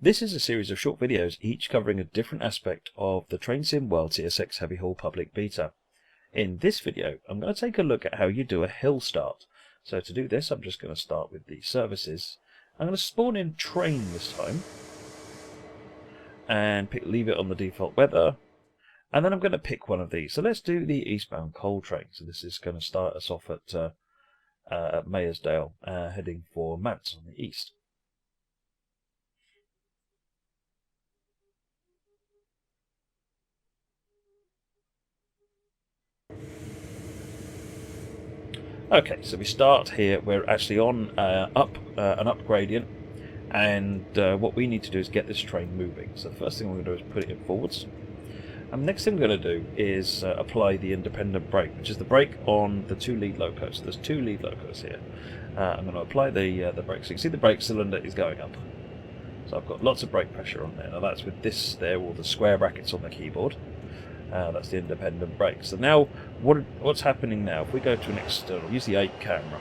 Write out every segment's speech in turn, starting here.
This is a series of short videos, each covering a different aspect of the Train Sim World CSX Heavy Haul Public Beta. In this video, I'm going to take a look at how you do a hill start. So to do this, I'm just going to start with the services. I'm going to spawn in train this time, and leave it on the default weather. And then I'm going to pick one of these. So let's do the eastbound coal train. So this is going to start us off at Mayersdale, heading for Mants on the east. Okay, so we start here. We're actually on an up gradient, and what we need to do is get this train moving. So the first thing we're going to do is put it in forwards. And the next thing we're going to do is apply the independent brake, which is the brake on the two lead locos. So there's two lead locos here. I'm going to apply the brake. So you can see the brake cylinder is going up. So I've got lots of brake pressure on there. Now that's with this there, all the square brackets on the keyboard. That's the independent brake. So now, what's happening now? If we go to an external, use the 8 camera.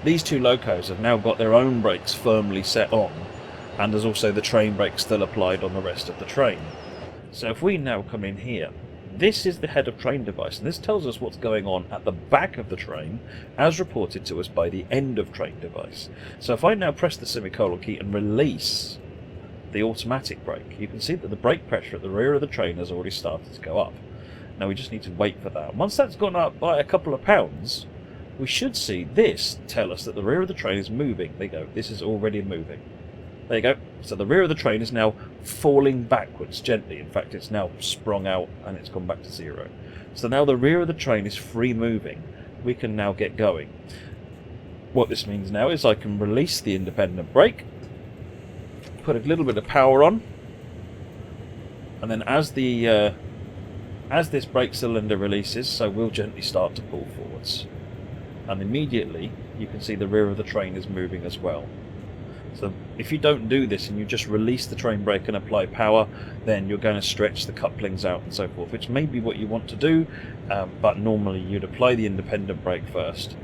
These two locos have now got their own brakes firmly set on, and there's also the train brake still applied on the rest of the train. So if we now come in here, this is the head of train device, and this tells us what's going on at the back of the train, as reported to us by the end of train device. So if I now press the semicolon key and release the automatic brake, you can see that the brake pressure at the rear of the train has already started to go up. Now we just need to wait for that. Once that's gone up by a couple of pounds, we should see this tell us that the rear of the train is moving. There you go, this is already moving. There you go. So the rear of the train is now falling backwards gently. In fact, it's now sprung out and it's gone back to zero. So now the rear of the train is free moving. We can now get going. What this means now is I can release the independent brake, put a little bit of power on, and then as this brake cylinder releases, so we'll gently start to pull forwards, and immediately you can see the rear of the train is moving as well. So if you don't do this and you just release the train brake and apply power, then you're going to stretch the couplings out and so forth, which may be what you want to do, but normally you'd apply the independent brake first,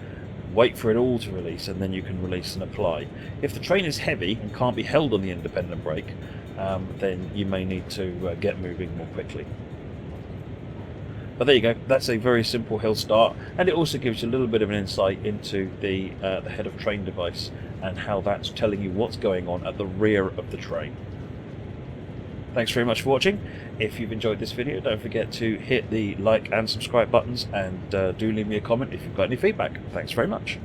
wait for it all to release, and then you can release and apply. If the train is heavy and can't be held on the independent brake, then you may need to get moving more quickly. But there you go, that's a very simple hill start, and it also gives you a little bit of an insight into the head of train device and how that's telling you what's going on at the rear of the train. Thanks very much for watching. If you've enjoyed this video, don't forget to hit the like and subscribe buttons, and do leave me a comment if you've got any feedback. Thanks very much.